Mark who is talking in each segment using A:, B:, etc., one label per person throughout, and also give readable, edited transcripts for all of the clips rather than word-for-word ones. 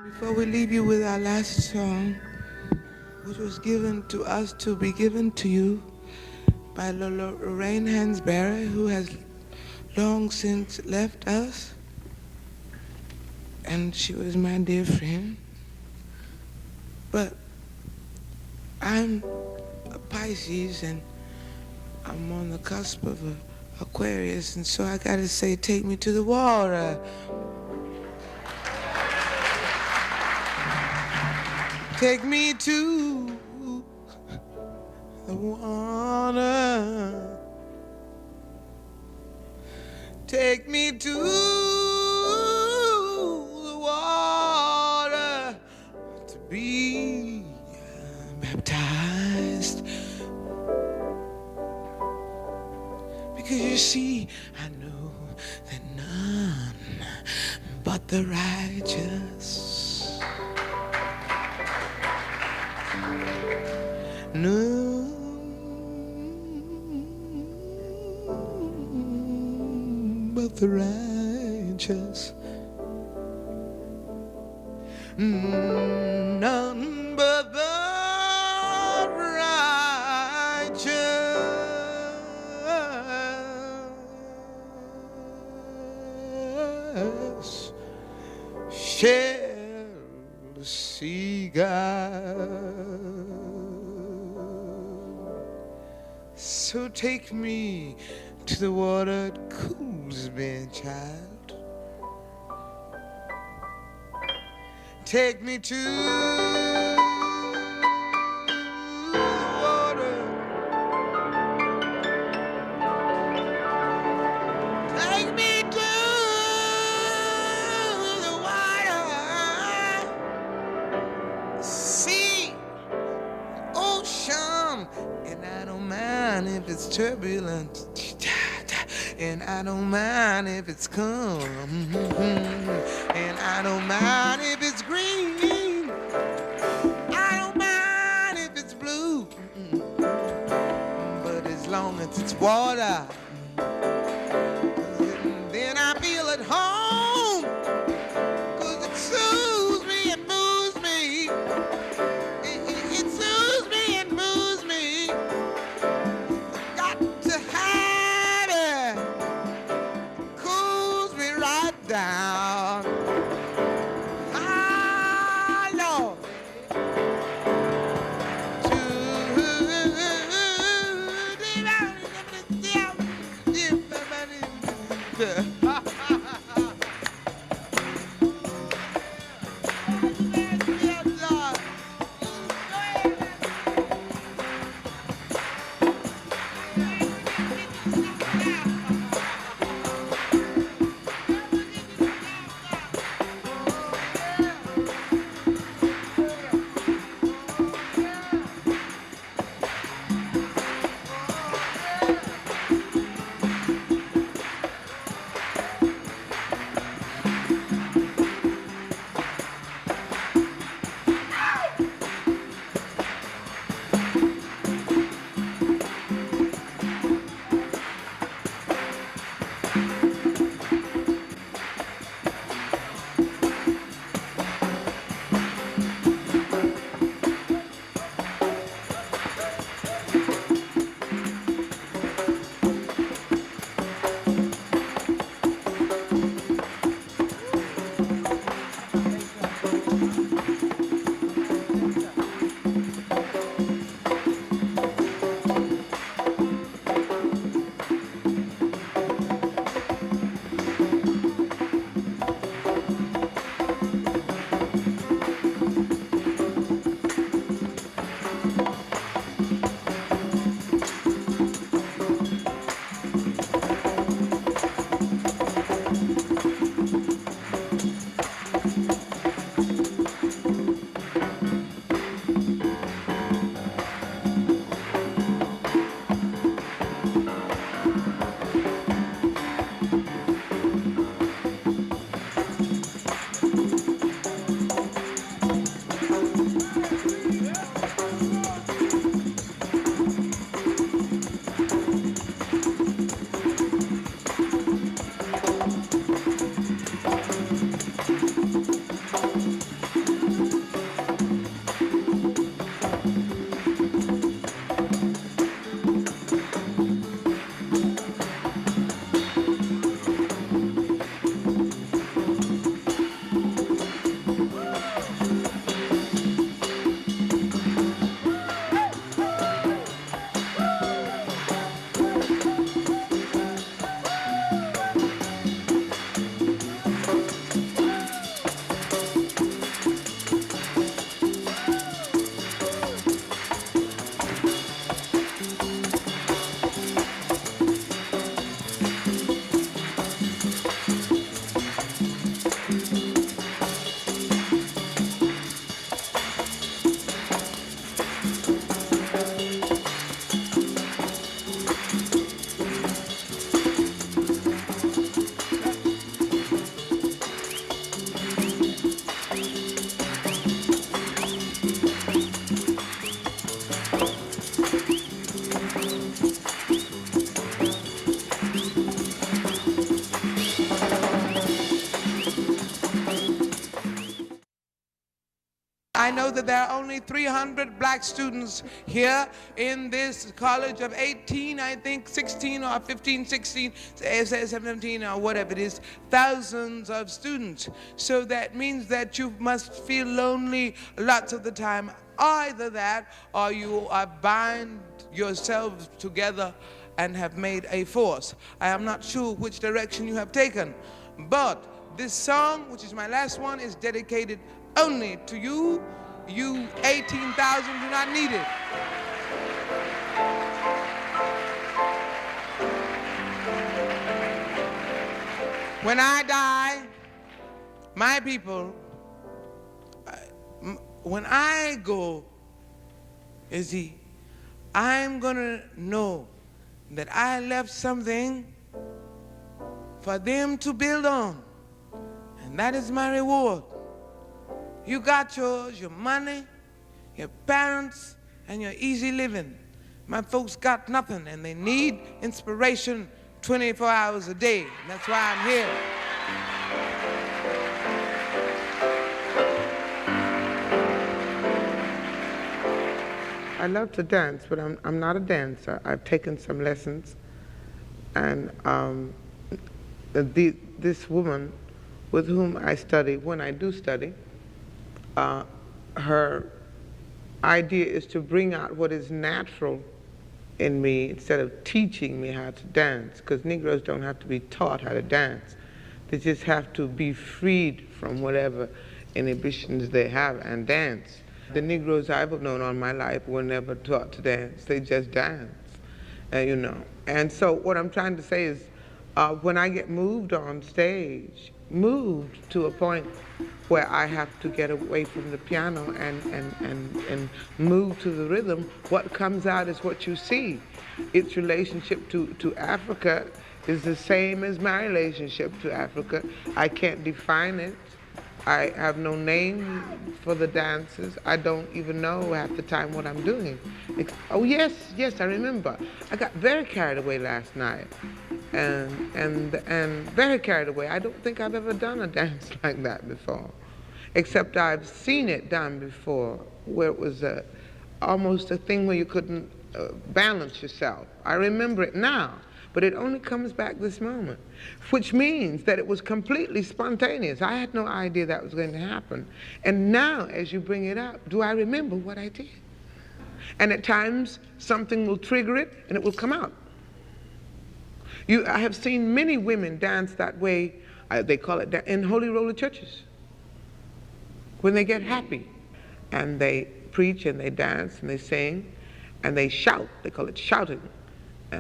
A: Before we leave you with our last song, which was given to us to be given to you by Lorraine Hansberry, who has long since left us, and she was my dear friend. But I'm a Pisces, and I'm on the cusp of Aquarius, and so I gotta say, take me to the water. Take me to the water. Take me to the water to be baptized. Because you see, I know that none but the righteous, none but the righteous, none but the righteous shall see God. So take me to the water, it cools me, child. Take me to the water. Take me to the water. Sea, ocean, and I don't mind if it's turbulent. And I don't mind if it's calm. And I don't mind if it's green. I don't mind if it's blue. But as long as it's water, then I feel at home. 'Cause it soothes me, it moves me. It soothes me, it moves me. Got to have it. Cools me right down. Ah, Lord. I know that there are only 300 black students here in this college of 18, I think, 16 or 15, 16, 17 or whatever it is, thousands of students. So that means that you must feel lonely lots of the time. Either that or you are bind yourselves together and have made a force. I am not sure which direction you have taken, but this song, which is my last one, is dedicated only to you. You 18,000 do not need it. When I die, my people, when I go, you see, I'm gonna know that I left something for them to build on, and that is my reward. You got yours, your money, your parents, and your easy living. My folks got nothing, and they need inspiration 24 hours a day. That's why I'm here. I love to dance, but I'm not a dancer. I've taken some lessons, and this woman with whom I study, when I do study, her idea is to bring out what is natural in me instead of teaching me how to dance, because Negroes don't have to be taught how to dance. They just have to be freed from whatever inhibitions they have and dance. The Negroes I've known all my life were never taught to dance. They just dance, you know. And so what I'm trying to say is, when I get moved on stage, moved to a point where I have to get away from the piano and move to the rhythm, what comes out is what you see. Its relationship to Africa is the same as my relationship to Africa. I can't define it. I have no name for the dances. I don't even know half the time what I'm doing. Oh yes, I remember. I got very carried away last night, and very carried away. I don't think I've ever done a dance like that before, except I've seen it done before, where it was almost a thing where you couldn't balance yourself. I remember it now, but it only comes back this moment, which means that it was completely spontaneous. I had no idea that was going to happen. And now, as you bring it up, do I remember what I did? And at times, something will trigger it, and it will come out. I have seen many women dance that way, they call it in holy roller churches, when they get happy. And they preach, and they dance, and they sing, and they shout. They call it shouting.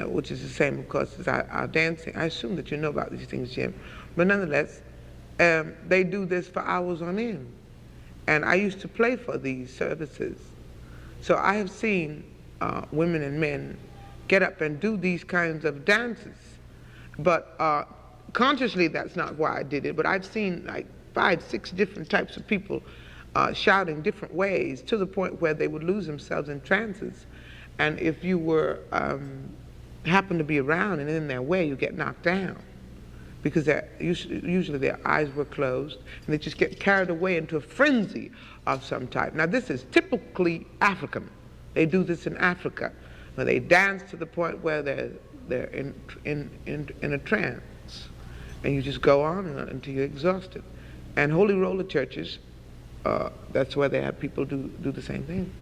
A: Which is the same, of course, as our dancing. I assume that you know about these things, Jim. But nonetheless, they do this for hours on end. And I used to play for these services. So I have seen women and men get up and do these kinds of dances. But consciously, that's not why I did it. But I've seen like 5, 6 different types of people shouting different ways, to the point where they would lose themselves in trances. And if you were happen to be around and in their way, you get knocked down, because usually their eyes were closed, and they just get carried away into a frenzy of some type. Now this is typically African. They do this in Africa, where they dance to the point where they're in a trance, and you just go on until you're exhausted. And holy roller churches, that's where they have people do the same thing.